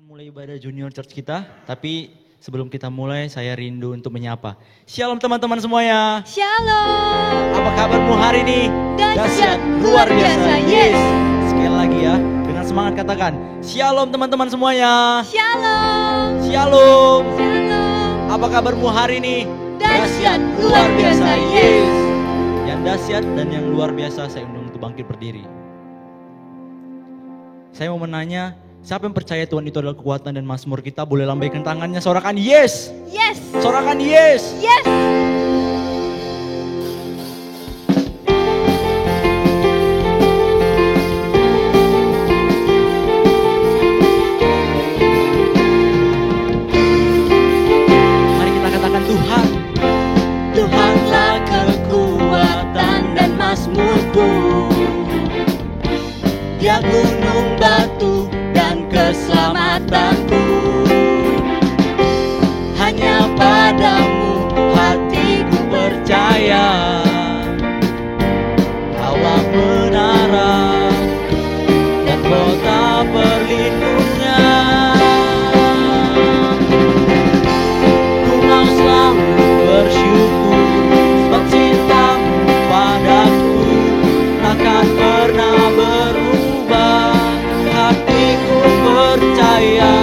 Mulai ibadah junior church kita, tapi sebelum kita mulai saya rindu untuk menyapa. Shalom teman-teman semuanya. Shalom. Apa kabarmu hari ini? Dahsyat, luar biasa, yes. Sekali lagi ya, dengan semangat katakan, Shalom teman-teman semuanya. Shalom. Shalom. Shalom. Apa kabarmu hari ini? Dahsyat, luar biasa, yes. Yang dahsyat dan yang luar biasa saya undang untuk bangkit berdiri. Saya mau menanya, siapa yang percaya Tuhan itu adalah kekuatan dan mazmur kita? Boleh lambaikan tangannya, sorakan yes. Yes. Sorakan yes. Yes. Mari kita katakan Tuhan. Tuhanlah kekuatan dan mazmurku. Dia gunung batu dan keselamatanku. Hanya padamu hatiku percaya. Kaulah menara dan kota perlindungan. Ku mau selalu bersyukur sebab cintamu padaku takkan pernah berubah. Hatiku percaya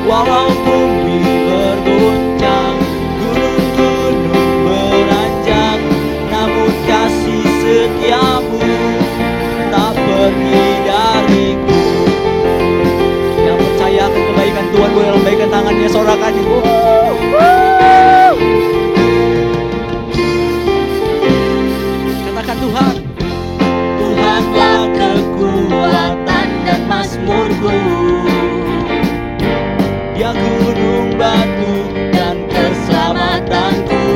walau bumi bergoncang, gunung-gunung beranjak, namun kasih setiamu tak pergi dariku. Yang percaya akan kebaikan Tuhan boleh lambaikan tangannya, sorakan. Katakan Tuhan. Tuhanlah kekuatan dan mazmurku. Dia gunung batu Dan keselamatanku.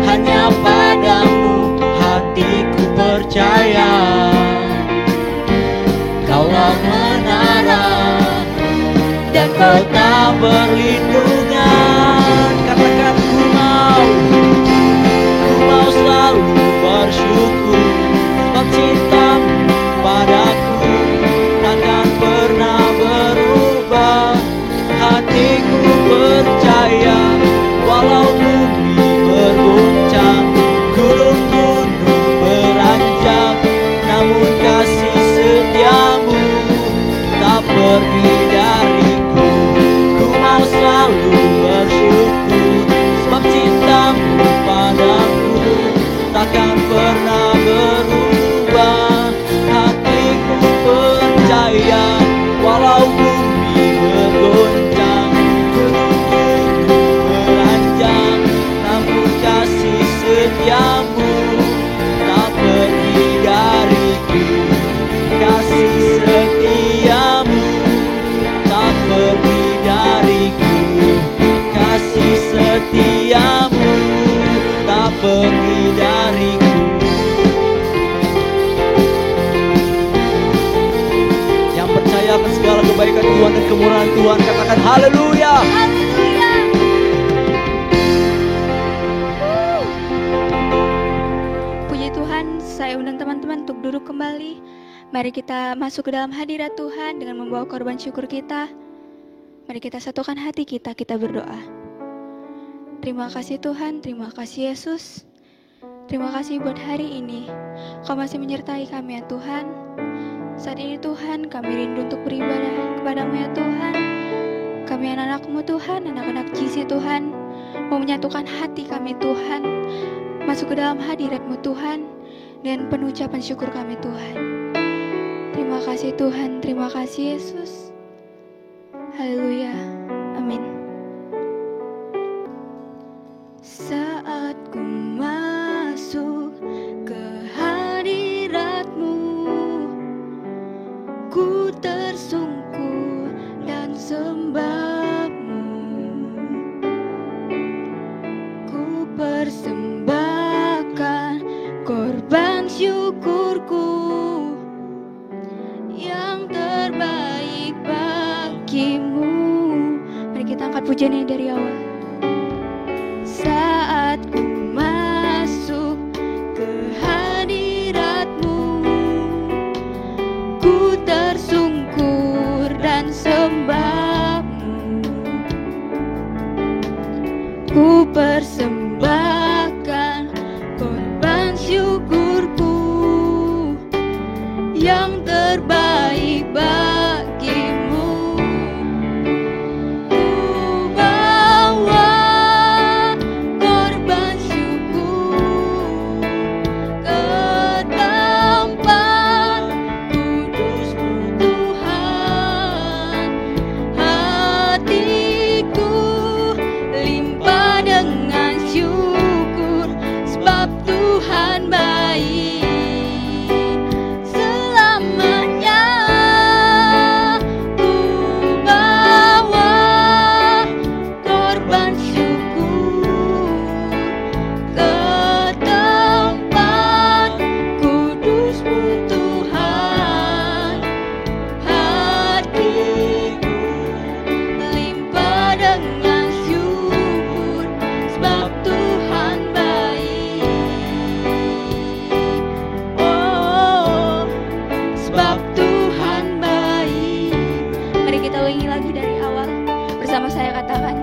Hanya padamu hatiku percaya. Kaulah menara dan Kota perlindungan. Katakan ku mau selalu bersyukur sebab cintamu padaku takkan pernah berubah. Hatiku percaya walau bumi bergoncang, gunung-gunung beranjak, namun kasih setiamu tak pergi dariku. Ku mau selalu pergi dariku. Yang percaya akan segala kebaikan Tuhan dan kemurahan Tuhan, katakan haleluya. Haleluya. Puji Tuhan, saya undang teman-teman untuk duduk kembali. Mari kita masuk ke dalam hadirat Tuhan dengan membawa korban syukur kita. Mari kita satukan hati kita, kita berdoa. Terima kasih Tuhan, terima kasih Yesus. Terima kasih buat hari ini. Kau masih menyertai kami ya Tuhan. Saat ini Tuhan, kami rindu untuk beribadah kepadamu ya Tuhan. Kami anak-anak-Mu Tuhan, anak-anak GC Tuhan, mau menyatukan hati kami Tuhan, masuk ke dalam hadirat-Mu Tuhan, dengan penuh ucapan syukur kami Tuhan. Terima kasih Tuhan, terima kasih Yesus. Haleluya, amin. Saat ku masuk ke hadirat-Mu, ku tersungkur dan sembah-Mu. Ku persembahkan korban syukurku yang terbaik bagimu. Mari kita angkat pujian ini dari awal. Saat ku masuk ke hadirat-Mu, ku tersungkur dan sembah-Mu. Ku persembahkan korban syukurku yang terbaik bagimu. Ku bawa korban syukur ke tempat kudus-Mu Tuhan. Hatiku limpah dengan syukur, sebab Tuhan baik. Bersama saya katakan,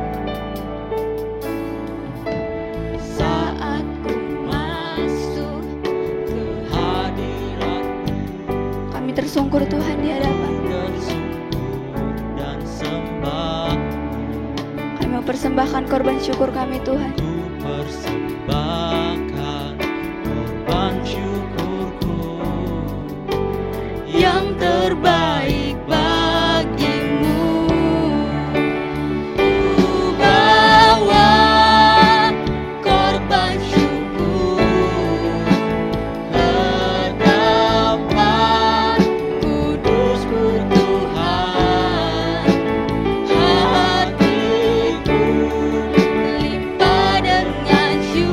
saat ku masuk ke hadirat-Mu, kami tersungkur Tuhan di hadapan, Tersungkur dan sembah. kami mempersembahkan korban syukur kami Tuhan. Ku persembahkan korban syukurku Yang terbaik bagimu. Ku bawa korban syukur ke tempat kudus-Mu Tuhan. Hatiku limpah dengan syukur.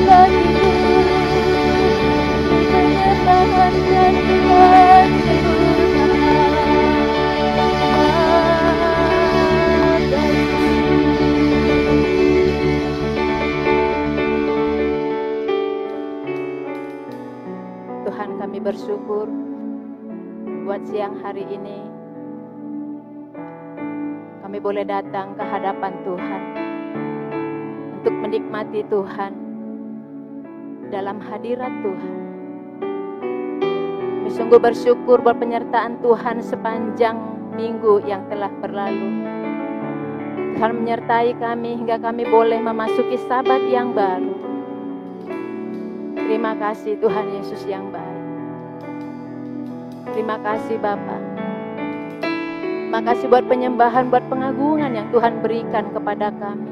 lagi mempertahankan Tuhan Tuhan, kami bersyukur buat siang hari ini kami boleh datang ke hadapan Tuhan untuk menikmati Tuhan dalam hadirat Tuhan. Kami sungguh bersyukur buat penyertaan Tuhan sepanjang minggu yang telah berlalu. Tuhan menyertai kami hingga kami boleh memasuki Sabat yang baru. Terima kasih Tuhan Yesus yang baik. Terima kasih Bapa. Terima kasih buat penyembahan, buat pengagungan yang Tuhan berikan kepada kami.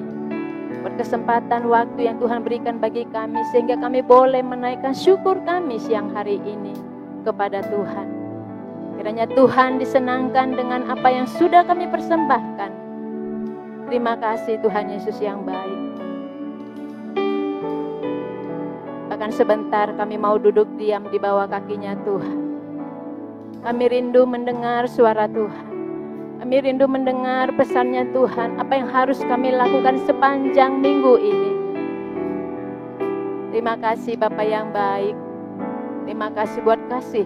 Buat kesempatan waktu yang Tuhan berikan bagi kami sehingga kami boleh menaikkan syukur kami siang hari ini kepada Tuhan. Kiranya Tuhan disenangkan dengan apa yang sudah kami persembahkan. Terima kasih Tuhan Yesus yang baik. Bahkan sebentar kami mau duduk diam di bawah kakinya Tuhan. Kami rindu mendengar suara Tuhan. Kami rindu mendengar pesannya Tuhan. Apa yang harus kami lakukan sepanjang minggu ini. Terima kasih Bapa yang baik. Terima kasih buat kasih.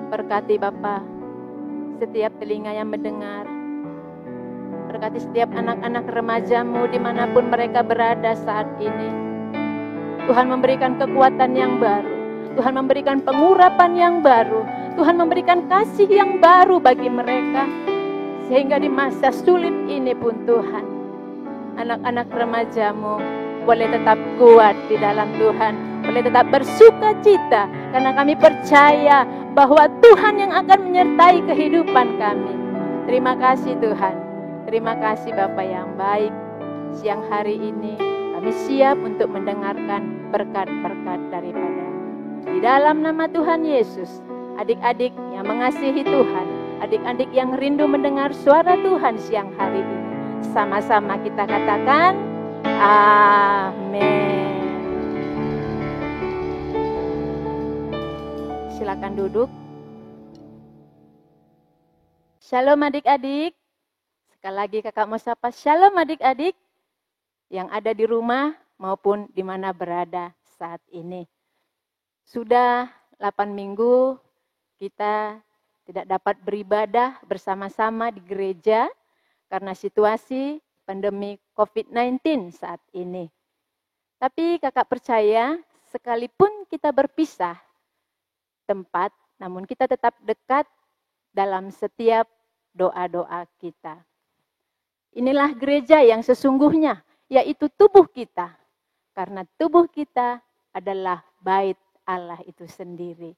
Berkati Bapa setiap telinga yang mendengar. Berkati setiap anak-anak remajamu dimanapun mereka berada saat ini. Tuhan memberikan kekuatan yang baru. Tuhan memberikan pengurapan yang baru. Tuhan memberikan kasih yang baru bagi mereka. Sehingga di masa sulit ini pun Tuhan, anak-anak remajamu boleh tetap kuat di dalam Tuhan. Boleh tetap bersuka cita. Karena kami percaya bahwa Tuhan yang akan menyertai kehidupan kami. Terima kasih Tuhan. Terima kasih Bapa yang baik. Siang hari ini kami siap untuk mendengarkan berkat-berkat daripada. Di dalam nama Tuhan Yesus, adik-adik yang mengasihi Tuhan, adik-adik yang rindu mendengar suara Tuhan siang hari ini, sama-sama kita katakan amin. Silakan duduk. Shalom adik-adik. Sekali lagi kakak mau sapa shalom adik-adik yang ada di rumah maupun di mana berada saat ini. Sudah 8 minggu kita tidak dapat beribadah bersama-sama di gereja karena situasi pandemi COVID-19 saat ini. Tapi kakak percaya sekalipun kita berpisah tempat, namun kita tetap dekat dalam setiap doa-doa kita. Inilah gereja yang sesungguhnya, yaitu tubuh kita. Karena tubuh kita adalah bait Allah itu sendiri.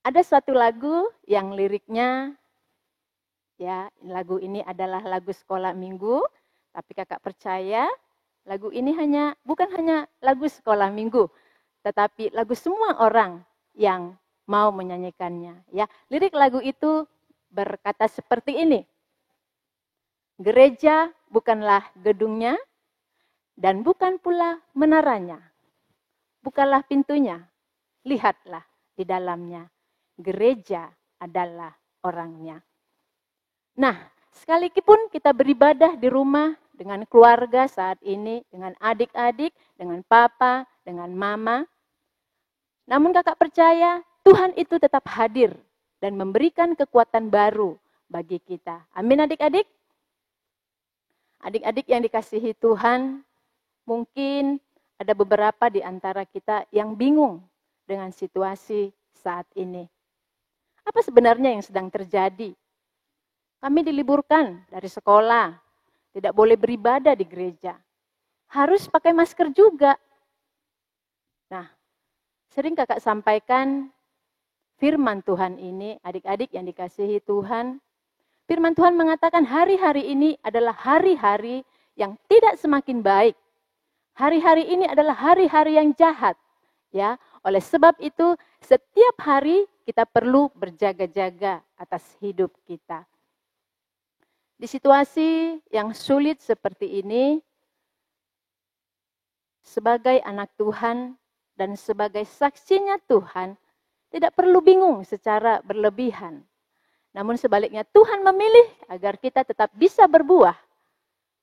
Ada suatu lagu yang liriknya, ya lagu ini adalah lagu sekolah minggu, tapi kakak percaya lagu ini bukan hanya lagu sekolah minggu, tetapi lagu semua orang yang mau menyanyikannya. Ya, lirik lagu itu berkata seperti ini. Gereja bukanlah gedungnya dan bukan pula menaranya. Bukalah pintunya, lihatlah di dalamnya. Gereja adalah orangnya. Nah, sekalipun kita beribadah di rumah dengan keluarga saat ini, dengan adik-adik, dengan papa, dengan mama. Namun kakak percaya Tuhan itu tetap hadir dan memberikan kekuatan baru bagi kita. Amin adik-adik? Adik-adik yang dikasihi Tuhan, mungkin ada beberapa di antara kita yang bingung dengan situasi saat ini. Apa sebenarnya yang sedang terjadi? Kami diliburkan dari sekolah, tidak boleh beribadah di gereja. Harus pakai masker juga. Nah, sering kakak sampaikan firman Tuhan ini, adik-adik yang dikasihi Tuhan. Firman Tuhan mengatakan hari-hari ini adalah hari-hari yang tidak semakin baik. Hari-hari ini adalah hari-hari yang jahat. Ya, oleh sebab itu setiap hari kita perlu berjaga-jaga atas hidup kita. Di situasi yang sulit seperti ini, sebagai anak Tuhan dan sebagai saksinya Tuhan, tidak perlu bingung secara berlebihan. Namun sebaliknya Tuhan memilih agar kita tetap bisa berbuah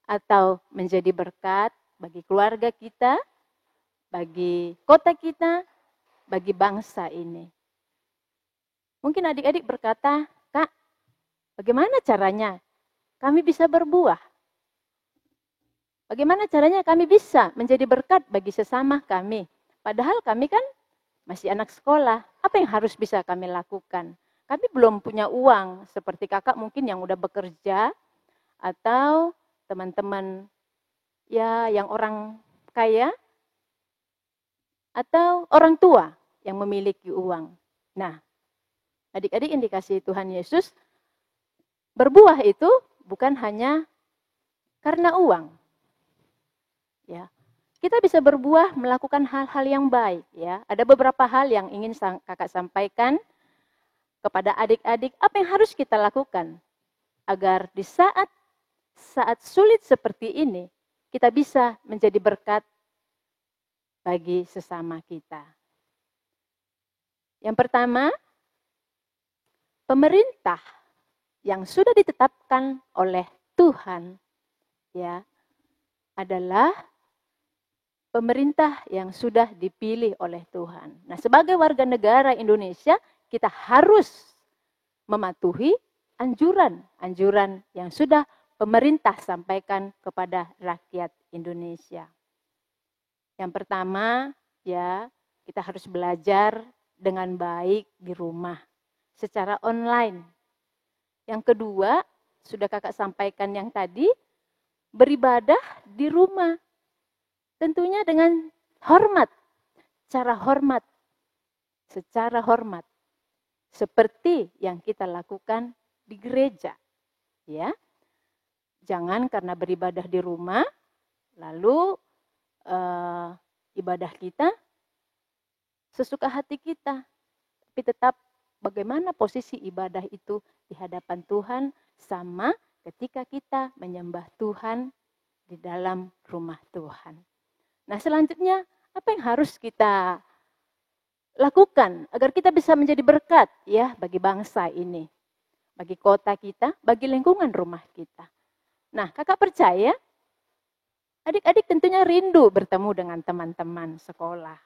atau menjadi berkat bagi keluarga kita, bagi kota kita, bagi bangsa ini. Mungkin adik-adik berkata, Kak, bagaimana caranya kami bisa berbuah? Bagaimana caranya kami bisa menjadi berkat bagi sesama kami? Padahal kami kan masih anak sekolah. Apa yang harus bisa kami lakukan? Kami belum punya uang seperti kakak mungkin yang udah bekerja atau teman-teman ya yang orang kaya atau orang tua yang memiliki uang. Nah, adik-adik yang dikasihi Tuhan Yesus, berbuah itu bukan hanya karena uang. Ya, kita bisa berbuah melakukan hal-hal yang baik. Ya, ada beberapa hal yang ingin kakak sampaikan kepada adik-adik. Apa yang harus kita lakukan agar di saat sulit seperti ini kita bisa menjadi berkat bagi sesama kita. Yang pertama, pemerintah yang sudah ditetapkan oleh Tuhan, ya, adalah pemerintah yang sudah dipilih oleh Tuhan. Nah, sebagai warga negara Indonesia, kita harus mematuhi anjuran yang sudah pemerintah sampaikan kepada rakyat Indonesia. Yang pertama, ya, kita harus belajar dengan baik di rumah, secara online. Yang kedua, sudah kakak sampaikan yang tadi, beribadah di rumah. Tentunya dengan hormat, secara hormat, seperti yang kita lakukan di gereja, ya. Jangan karena beribadah di rumah, lalu ibadah kita sesuka hati kita, tapi tetap bagaimana posisi ibadah itu di hadapan Tuhan sama ketika kita menyembah Tuhan di dalam rumah Tuhan. Nah, selanjutnya apa yang harus kita lakukan agar kita bisa menjadi berkat ya bagi bangsa ini, bagi kota kita, bagi lingkungan rumah kita. Nah, kakak percaya adik-adik tentunya rindu bertemu dengan teman-teman sekolah.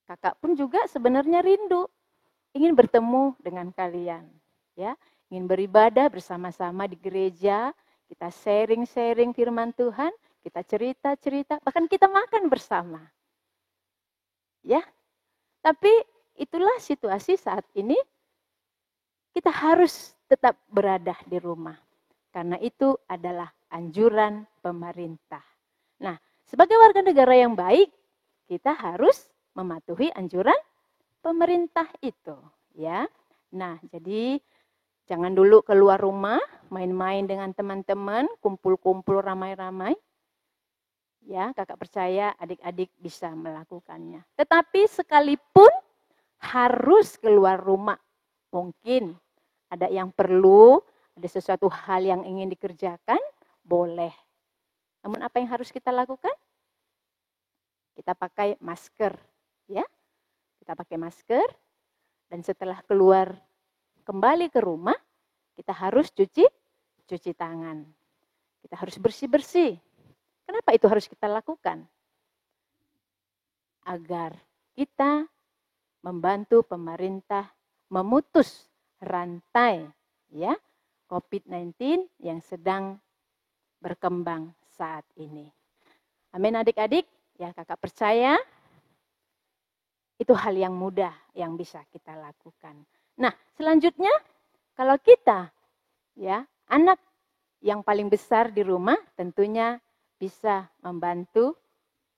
Kakak pun juga sebenarnya rindu ingin bertemu dengan kalian, ya, ingin beribadah bersama-sama di gereja, kita sharing-sharing firman Tuhan, kita cerita-cerita, bahkan kita makan bersama. Ya. Tapi itulah situasi saat ini, kita harus tetap berada di rumah. Karena itu adalah anjuran pemerintah. Nah, sebagai warga negara yang baik, kita harus mematuhi anjuran pemerintah itu, ya. Nah, jadi jangan dulu keluar rumah, main-main dengan teman-teman, kumpul-kumpul ramai-ramai. Ya, kakak percaya adik-adik bisa melakukannya. Tetapi sekalipun harus keluar rumah, mungkin ada yang perlu, ada sesuatu hal yang ingin dikerjakan, boleh. Namun apa yang harus kita lakukan? Kita pakai masker, ya. Kita pakai masker, dan setelah keluar kembali ke rumah, kita harus cuci tangan. Kita harus bersih-bersih. Kenapa itu harus kita lakukan? Agar kita membantu pemerintah memutus rantai ya COVID-19 yang sedang berkembang saat ini. Amin adik-adik, ya kakak percaya itu hal yang mudah yang bisa kita lakukan. Nah, selanjutnya kalau kita ya anak yang paling besar di rumah tentunya bisa membantu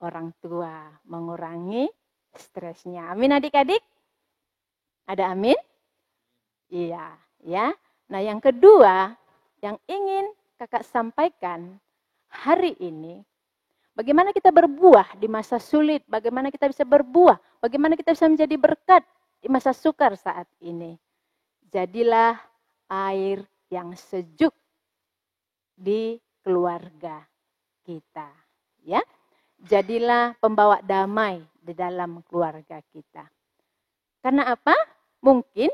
orang tua mengurangi stresnya. Amin adik-adik? Ada amin? Iya, ya. Nah, yang kedua yang ingin kakak sampaikan hari ini, bagaimana kita berbuah di masa sulit, bagaimana kita bisa berbuah, bagaimana kita bisa menjadi berkat di masa sukar saat ini. Jadilah air yang sejuk di keluarga kita, ya. Jadilah pembawa damai di dalam keluarga kita. Karena apa? Mungkin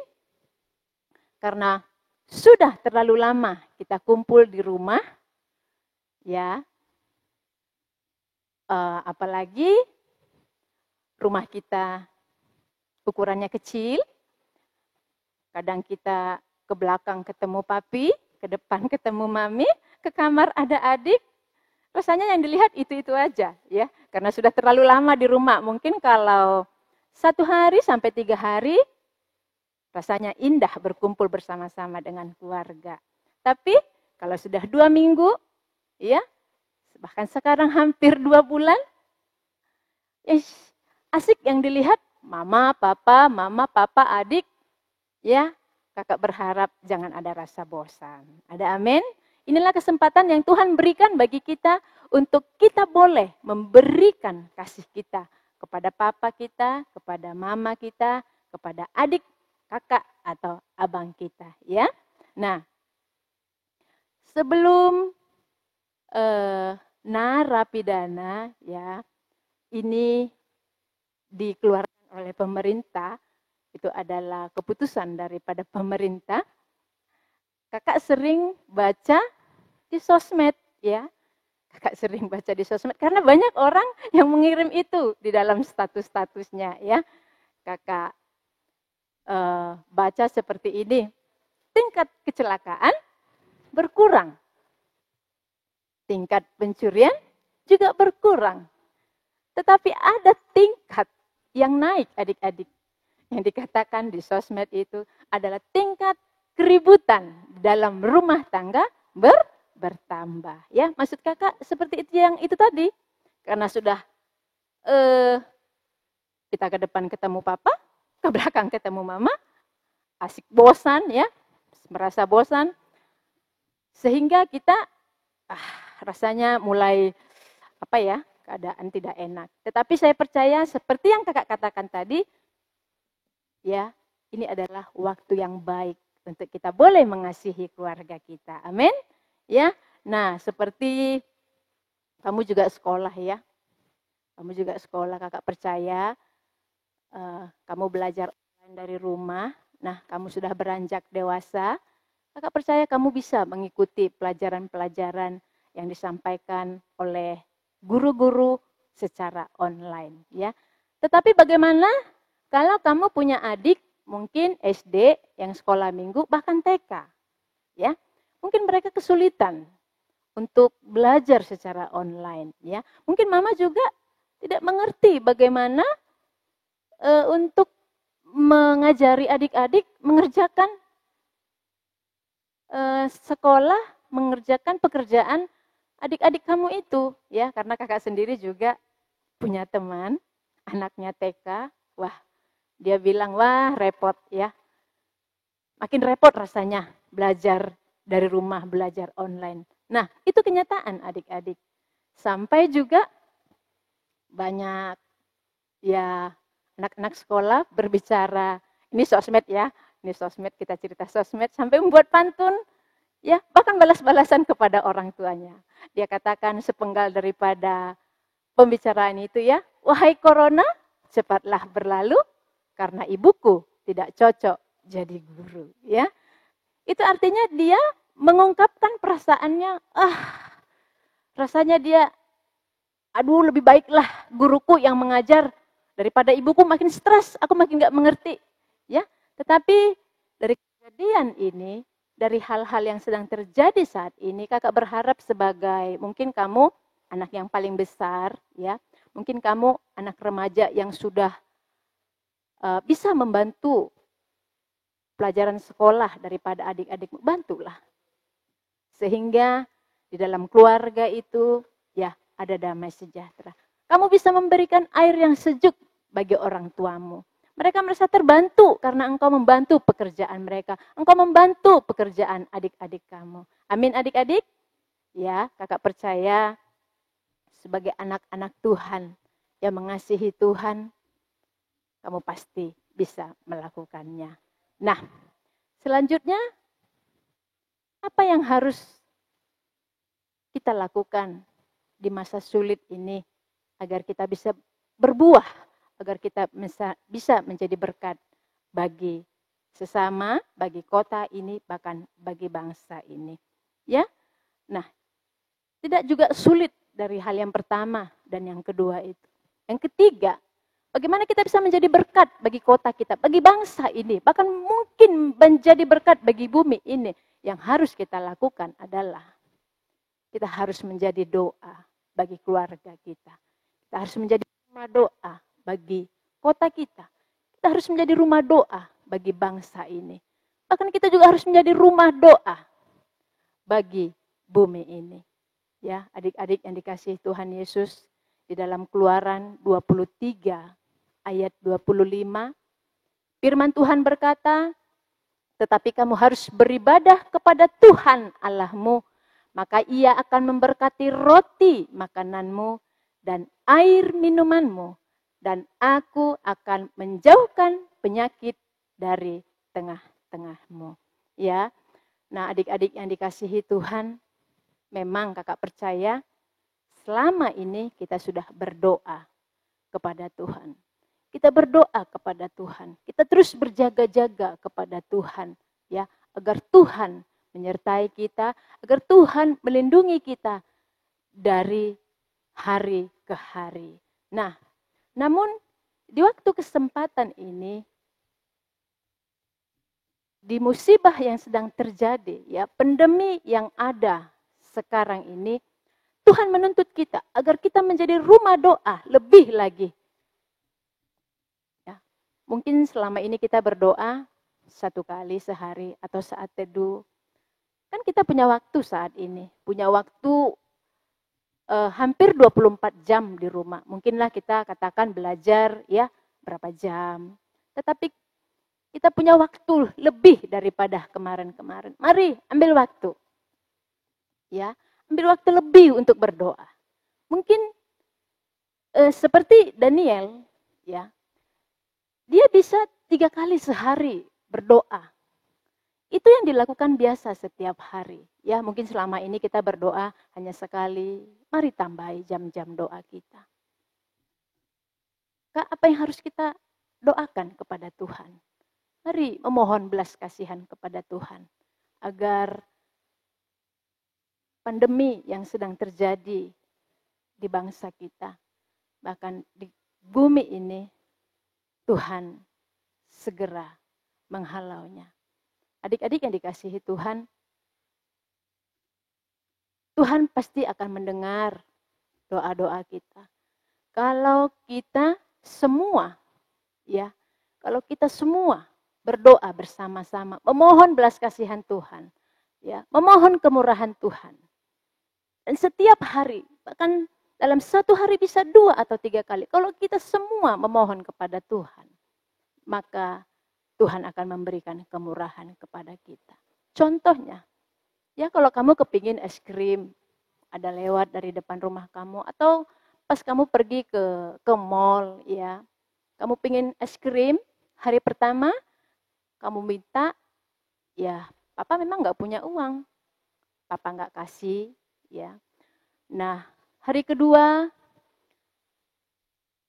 karena sudah terlalu lama kita kumpul di rumah, ya. Apalagi rumah kita ukurannya kecil, kadang kita ke belakang ketemu papi, ke depan ketemu mami, ke kamar ada adik, rasanya yang dilihat itu-itu aja, ya. Karena sudah terlalu lama di rumah, mungkin kalau 1 hari sampai 3 hari, rasanya indah berkumpul bersama-sama dengan keluarga. Tapi kalau sudah 2 minggu, ya, bahkan sekarang hampir 2 bulan, asik yang dilihat mama, papa, adik, ya. Kakak berharap jangan ada rasa bosan. Ada amin? Inilah kesempatan yang Tuhan berikan bagi kita untuk kita boleh memberikan kasih kita kepada papa kita, kepada mama kita, kepada adik, kakak, atau abang kita. Ya. Nah, sebelum narapidana, ya, ini dikeluarkan oleh pemerintah, itu adalah keputusan daripada pemerintah. Kakak sering baca di sosmed, ya. Kakak sering baca di sosmed karena banyak orang yang mengirim itu di dalam status-statusnya, ya. Kakak baca seperti ini, tingkat kecelakaan berkurang, tingkat pencurian juga berkurang. Tetapi ada tingkat yang naik, adik-adik. Yang dikatakan di sosmed itu adalah tingkat keributan dalam rumah tangga bertambah. Ya, maksud kakak seperti itu yang itu tadi. Karena sudah kita ke depan ketemu papa, ke belakang ketemu mama, asik bosan, ya, merasa bosan. Sehingga kita rasanya mulai keadaan tidak enak. Tetapi saya percaya seperti yang kakak katakan tadi, ya, ini adalah waktu yang baik untuk kita boleh mengasihi keluarga kita. Amin. Ya. Nah, seperti kamu juga sekolah, ya. Kamu juga sekolah, kakak percaya kamu belajar online dari rumah. Nah, kamu sudah beranjak dewasa. Kakak percaya kamu bisa mengikuti pelajaran-pelajaran yang disampaikan oleh guru-guru secara online, ya. Tetapi bagaimana kalau kamu punya adik mungkin SD yang sekolah minggu bahkan TK, ya, mungkin mereka kesulitan untuk belajar secara online, ya. Mungkin mama juga tidak mengerti bagaimana untuk mengajari adik-adik mengerjakan sekolah, mengerjakan pekerjaan adik-adik kamu itu, ya. Karena kakak sendiri juga punya teman, anaknya TK, wah. Dia bilang, wah repot, ya. Makin repot rasanya belajar dari rumah, belajar online. Nah, itu kenyataan adik-adik. Sampai juga banyak, ya, anak-anak sekolah berbicara, ini sosmed, ya. Ini sosmed, kita cerita sosmed, sampai membuat pantun, ya, bahkan balas-balasan kepada orang tuanya. Dia katakan sepenggal daripada pembicaraan itu, ya, wahai corona, cepatlah berlalu, karena ibuku tidak cocok jadi guru, ya. Itu artinya dia mengungkapkan perasaannya, rasanya dia, aduh lebih baiklah guruku yang mengajar daripada ibuku, makin stres, aku makin gak mengerti, ya. Tetapi dari kejadian ini, dari hal-hal yang sedang terjadi saat ini, kakak berharap sebagai mungkin kamu anak yang paling besar, ya, mungkin kamu anak remaja yang sudah bisa membantu pelajaran sekolah daripada adik-adikmu, bantulah. Sehingga di dalam keluarga itu, ya, ada damai sejahtera. Kamu bisa memberikan air yang sejuk bagi orang tuamu. Mereka merasa terbantu karena engkau membantu pekerjaan mereka. Engkau membantu pekerjaan adik-adik kamu. Amin adik-adik? Ya, kakak percaya sebagai anak-anak Tuhan yang mengasihi Tuhan, kamu pasti bisa melakukannya. Nah, selanjutnya Apa yang harus kita lakukan di masa sulit ini agar kita bisa berbuah, agar kita bisa menjadi berkat bagi sesama, bagi kota ini, bahkan bagi bangsa ini. Ya, nah, tidak juga sulit dari hal yang pertama dan yang kedua itu. Yang ketiga, bagaimana kita bisa menjadi berkat bagi kota kita, bagi bangsa ini, bahkan mungkin menjadi berkat bagi bumi ini. Yang harus kita lakukan adalah kita harus menjadi doa bagi keluarga kita. Kita harus menjadi rumah doa bagi kota kita. Kita harus menjadi rumah doa bagi bangsa ini. Bahkan kita juga harus menjadi rumah doa bagi bumi ini. Ya, adik-adik yang dikasihi Tuhan Yesus, di dalam Keluaran 23 ayat 25, firman Tuhan berkata, tetapi kamu harus beribadah kepada Tuhan Allahmu, maka Ia akan memberkati roti makananmu dan air minumanmu, dan aku akan menjauhkan penyakit dari tengah-tengahmu. Ya, nah adik-adik yang dikasihi Tuhan, memang kakak percaya selama ini kita sudah berdoa kepada Tuhan. Kita berdoa kepada Tuhan. Kita terus berjaga-jaga kepada Tuhan, ya, agar Tuhan menyertai kita, agar Tuhan melindungi kita dari hari ke hari. Nah, namun di waktu kesempatan ini, di musibah yang sedang terjadi, ya, pandemi yang ada sekarang ini, Tuhan menuntut kita agar kita menjadi rumah doa lebih lagi. Ya, mungkin selama ini kita berdoa 1 kali sehari atau saat teduh. Kan kita punya waktu saat ini, punya waktu hampir 24 jam di rumah. Mungkinlah kita katakan belajar ya berapa jam. Tetapi kita punya waktu lebih daripada kemarin-kemarin. Mari ambil waktu. Ya, ambil waktu lebih untuk berdoa. Mungkin seperti Daniel, ya, dia bisa 3 kali sehari berdoa. Itu yang dilakukan biasa setiap hari. Ya, mungkin selama ini kita berdoa hanya sekali. Mari tambahi jam-jam doa kita. Kak, apa yang harus kita doakan kepada Tuhan? Mari memohon belas kasihan kepada Tuhan agar pandemi yang sedang terjadi di bangsa kita, bahkan di bumi ini, Tuhan segera menghalaunya. Adik-adik yang dikasihi Tuhan, Tuhan pasti akan mendengar doa-doa kita. Kalau kita semua, ya, kalau kita semua berdoa bersama-sama, memohon belas kasihan Tuhan, ya, memohon kemurahan Tuhan. Dan setiap hari, bahkan dalam 1 hari bisa 2 atau 3 kali. Kalau kita semua memohon kepada Tuhan, maka Tuhan akan memberikan kemurahan kepada kita. Contohnya, ya kalau kamu kepingin es krim, ada lewat dari depan rumah kamu, atau pas kamu pergi ke mall, ya, kamu pingin es krim, hari pertama kamu minta, ya papa memang nggak punya uang, papa nggak kasih, ya. Nah, hari kedua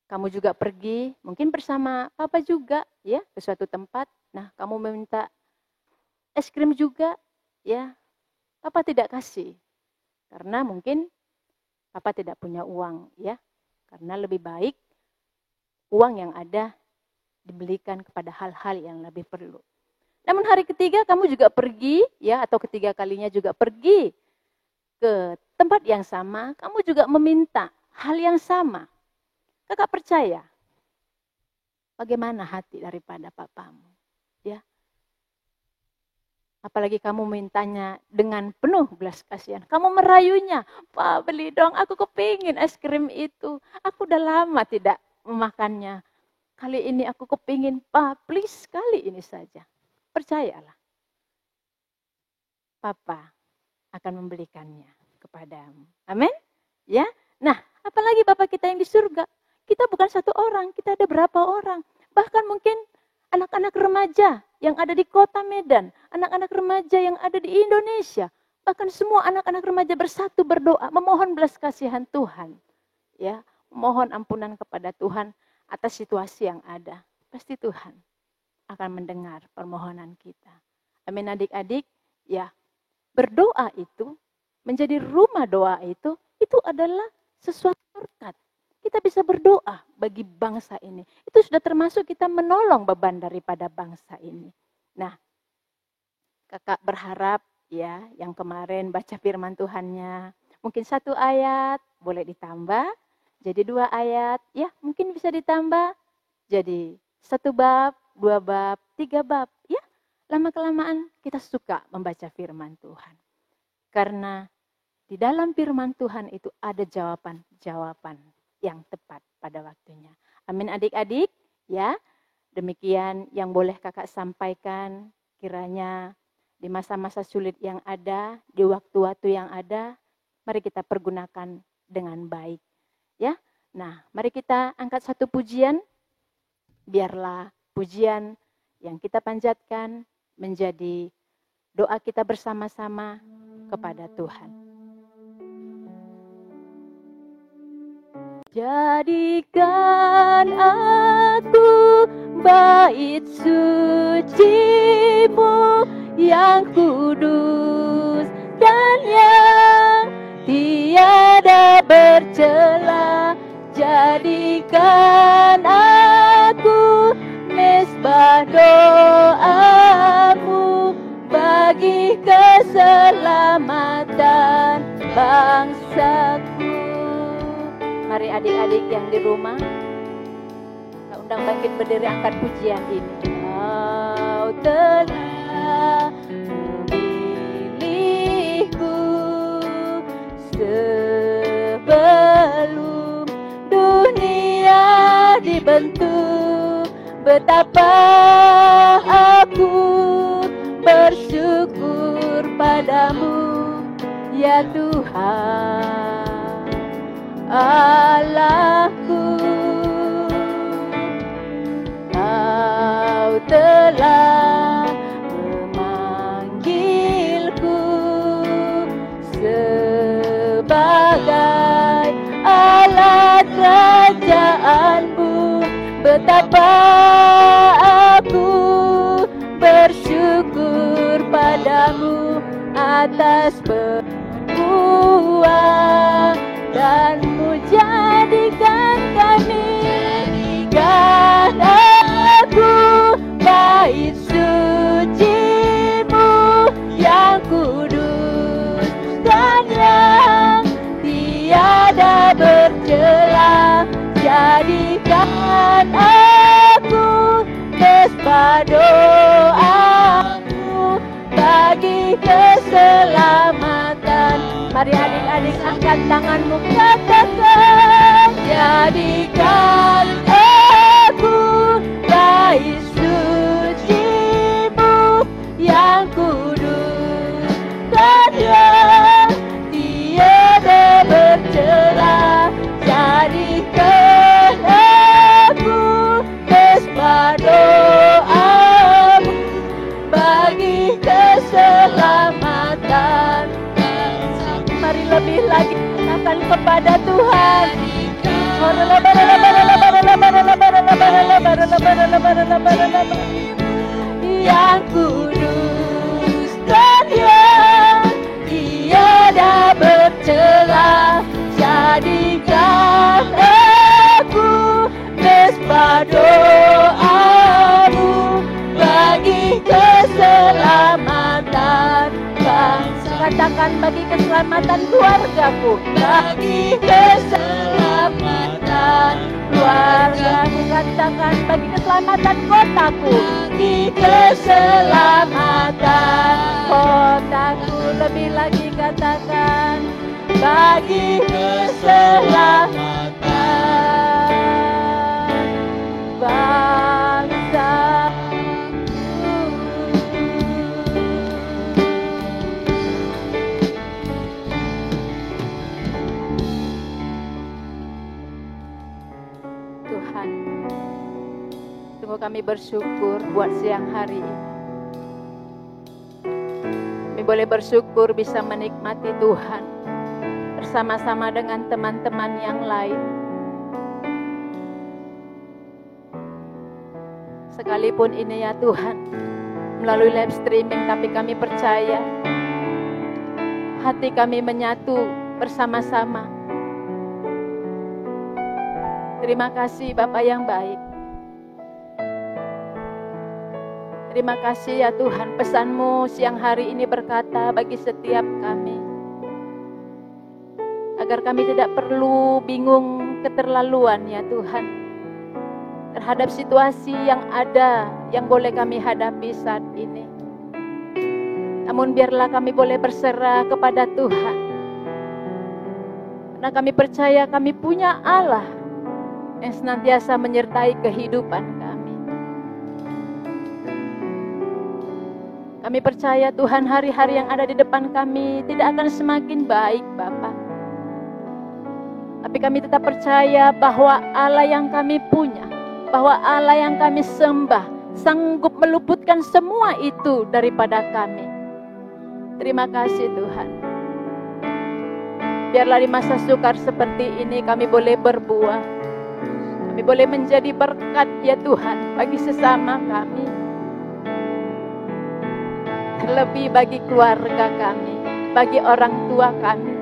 kamu juga pergi, mungkin bersama papa juga, ya, ke suatu tempat. Nah, kamu meminta es krim juga, ya, papa tidak kasih, karena mungkin papa tidak punya uang, ya, karena lebih baik uang yang ada dibelikan kepada hal-hal yang lebih perlu. Namun hari ketiga kamu juga pergi, ya, atau ketiga kalinya juga pergi ke tempat yang sama, kamu juga meminta hal yang sama. Kakak percaya, bagaimana hati daripada papamu, ya? Apalagi kamu mintanya dengan penuh belas kasihan. Kamu merayunya, Pak beli dong, aku kepingin es krim itu. Aku udah lama tidak memakannya. Kali ini aku kepingin, Pak please kali ini saja. Percayalah, Papa akan membelikannya kepadamu. Amin? Ya. Nah, apalagi Bapak kita yang di surga. Kita bukan 1 orang, kita ada berapa orang. Bahkan mungkin anak-anak remaja yang ada di kota Medan, anak-anak remaja yang ada di Indonesia. Bahkan semua anak-anak remaja bersatu berdoa, memohon belas kasihan Tuhan. Ya, mohon ampunan kepada Tuhan atas situasi yang ada. Pasti Tuhan akan mendengar permohonan kita. Amin adik-adik, ya. Berdoa itu, menjadi rumah doa itu adalah sesuatu berkat. Kita bisa berdoa bagi bangsa ini. Itu sudah termasuk kita menolong beban daripada bangsa ini. Nah, kakak berharap ya, yang kemarin baca firman Tuhannya, mungkin 1 ayat boleh ditambah, jadi 2 ayat, ya mungkin bisa ditambah, jadi 1 bab, 2 bab, 3 bab, ya. Lama-kelamaan kita suka membaca firman Tuhan. Karena di dalam firman Tuhan itu ada jawaban-jawaban yang tepat pada waktunya. Amin adik-adik, ya. Demikian yang boleh kakak sampaikan, kiranya di masa-masa sulit yang ada, di waktu-waktu yang ada, mari kita pergunakan dengan baik. Ya, nah mari kita angkat satu pujian, biarlah pujian yang kita panjatkan menjadi doa kita bersama-sama kepada Tuhan. Jadikan aku bait suci-Mu yang kudus dan yang tiada bercela. Jadikan aku mesbah doa-Mu bagi keselamatan bangsaku. Mari adik-adik yang di rumah, kita undang bangkit berdiri, angkat pujian ini. Kau telah memilihku sebelum dunia dibentuk. Betapa aku bersyukur padamu, ya Tuhan Allahku. Kau telah memanggilku sebagai alat kerajaan-Mu. Betapa aku bersyukur padamu atas perbuatan dan-Mu. Jadikan kami, jadikan aku bait suci-Mu yang kudus dan yang tiada bercela. Jadikan aku mesbah doa-Mu bagi keselamatan. Mari adik-adik angkat tanganmu, katakan, jadikan aku bait suci-Mu yang kudus dan yang tiada bercela. Jadikan aku mesbah doa-Mu bagi keselamatan. Mari lebih lagi katakan kepada Tuhan, yang kudus dan yang tiada bercela. Jadikan aku mesbah doa-Mu bagi keselamatan bangsa. Katakan, bagi keselamatan keluargaku, bagi keselamatan keluargaku. Katakan, bagi keselamatan kotaku, bagi keselamatan kotaku. Lebih lagi katakan, bagi keselamatan bangsa. Tuhan, sungguh kami bersyukur buat siang hari ini. Kami boleh bersyukur bisa menikmati Tuhan bersama-sama dengan teman-teman yang lain. Sekalipun ini ya Tuhan, melalui live streaming, tapi kami percaya hati kami menyatu bersama-sama. Terima kasih Bapa yang baik. Terima kasih ya Tuhan, pesan-Mu siang hari ini berkata bagi setiap kami, agar kami tidak perlu bingung keterlaluan ya Tuhan, terhadap situasi yang ada, yang boleh kami hadapi saat ini. Namun biarlah kami boleh berserah kepada Tuhan, karena kami percaya kami punya Allah yang senantiasa menyertai kehidupan kami. Kami percaya Tuhan, hari-hari yang ada di depan kami tidak akan semakin baik Bapa. Tapi kami tetap percaya bahwa Allah yang kami punya, bahwa Allah yang kami sembah sanggup meluputkan semua itu daripada kami. Terima kasih Tuhan. Biarlah di masa sukar seperti ini kami boleh berbuah. Kami boleh menjadi berkat ya Tuhan bagi sesama kami. Terlebih bagi keluarga kami, bagi orang tua kami,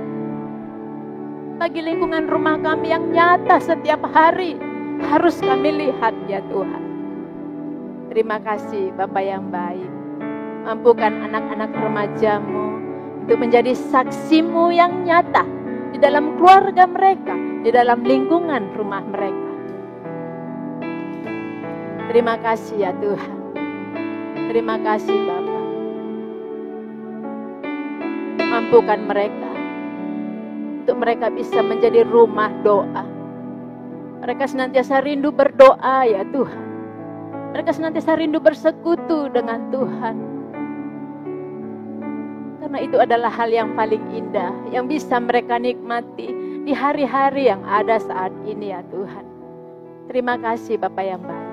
bagi lingkungan rumah kami yang nyata setiap hari harus kami lihat ya Tuhan. Terima kasih Bapa yang baik. Mampukan anak-anak remaja-Mu untuk menjadi saksi-Mu yang nyata di dalam keluarga mereka, di dalam lingkungan rumah mereka. Terima kasih ya Tuhan. Terima kasih Bapa. Mampukan mereka untuk mereka bisa menjadi rumah doa. Mereka senantiasa rindu berdoa ya Tuhan. Mereka senantiasa rindu bersekutu dengan Tuhan. Karena itu adalah hal yang paling indah yang bisa mereka nikmati di hari-hari yang ada saat ini ya Tuhan. Terima kasih Bapa yang baik.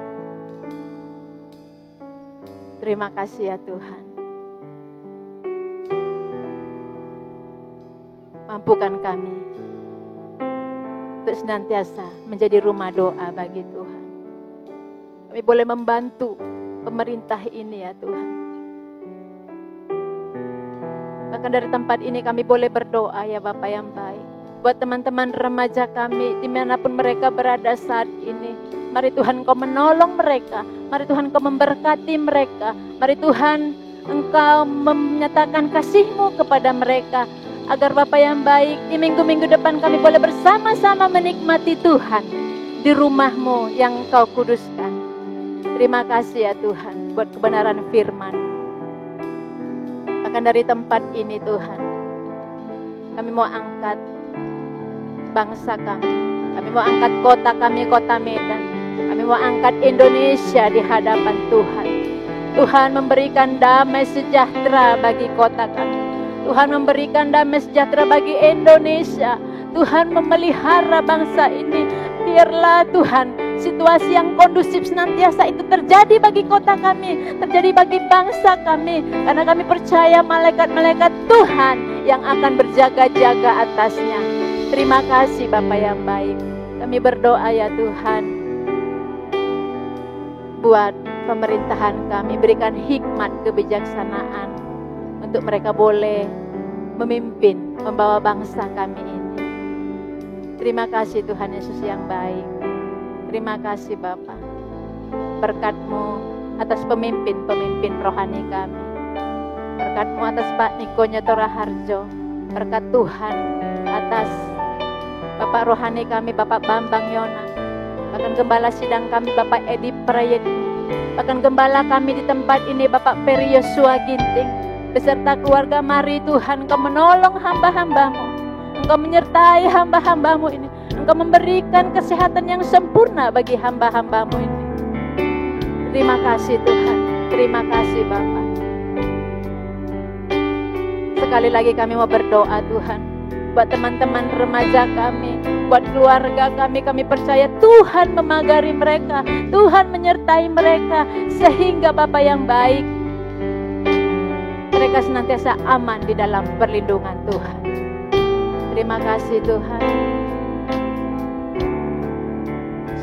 Terima kasih ya Tuhan. Mampukan kami untuk senantiasa menjadi rumah doa bagi Tuhan. Kami boleh membantu pemerintah ini ya Tuhan. Bahkan dari tempat ini kami boleh berdoa ya Bapa yang baik. Buat teman-teman remaja kami dimanapun mereka berada saat ini. Mari Tuhan Kau menolong mereka. Mari Tuhan Kau memberkati mereka. Mari Tuhan Engkau menyatakan kasih-Mu kepada mereka. Agar Bapa yang baik di minggu-minggu depan kami boleh bersama-sama menikmati Tuhan di rumah-Mu yang Kau kuduskan. Terima kasih ya Tuhan buat kebenaran firman. Bahkan dari tempat ini Tuhan, kami mau angkat bangsa kami. Kami mau angkat kota kami, kota Medan. Kami mau angkat Indonesia di hadapan Tuhan. Tuhan memberikan damai sejahtera bagi kota kami. Tuhan memberikan damai sejahtera bagi Indonesia. Tuhan memelihara bangsa ini. Biarlah Tuhan situasi yang kondusif senantiasa itu terjadi bagi kota kami, terjadi bagi bangsa kami. Karena kami percaya malaikat-malaikat Tuhan yang akan berjaga-jaga atasnya. Terima kasih Bapa yang baik. Kami berdoa ya Tuhan, buat pemerintahan kami, berikan hikmat kebijaksanaan untuk mereka boleh memimpin, membawa bangsa kami ini. Terima kasih Tuhan Yesus yang baik. Terima kasih Bapa. Berkat-Mu atas pemimpin-pemimpin rohani kami. Berkat-Mu atas Pak Niko Nyotora Harjo. Berkat Tuhan atas Bapak rohani kami, Bapak Bambang Yona. Bahkan gembala sidang kami, Bapak Edi Prayetni. Bahkan gembala kami di tempat ini, Bapak Peri Yosua Ginting. Beserta keluarga, mari Tuhan Engkau menolong hamba-hamba-Mu. Engkau menyertai hamba-hamba-Mu ini. Engkau memberikan kesehatan yang sempurna bagi hamba-hamba-Mu ini. Terima kasih Tuhan. Terima kasih Bapa. Sekali lagi kami mau berdoa Tuhan. Buat teman-teman remaja kami, buat keluarga kami, kami percaya Tuhan memagari mereka. Tuhan menyertai mereka. Sehingga Bapa yang baik, mereka senantiasa aman di dalam perlindungan Tuhan. Terima kasih Tuhan.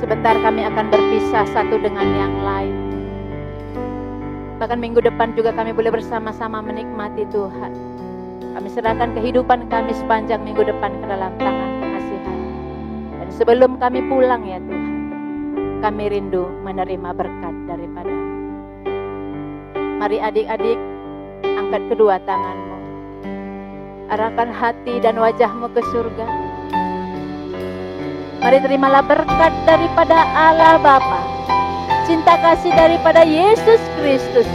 Sebentar kami akan berpisah satu dengan yang lain. Bahkan minggu depan juga kami boleh bersama-sama menikmati Tuhan. Kami serahkan kehidupan kami sepanjang minggu depan ke dalam tangan pengasihan. Dan sebelum kami pulang ya Tuhan, kami rindu menerima berkat daripada. Mari adik-adik, angkat kedua tanganmu. Arahkan hati dan wajahmu ke surga. Mari terimalah berkat daripada Allah Bapa, cinta kasih daripada Yesus Kristus,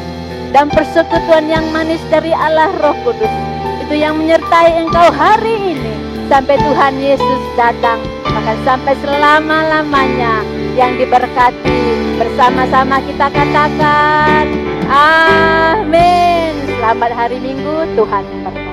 dan persekutuan yang manis dari Allah Roh Kudus. Itu yang menyertai engkau hari ini sampai Tuhan Yesus datang, bahkan sampai selama-lamanya. Yang diberkati bersama-sama kita katakan amin. Selamat hari Minggu, Tuhan berkati.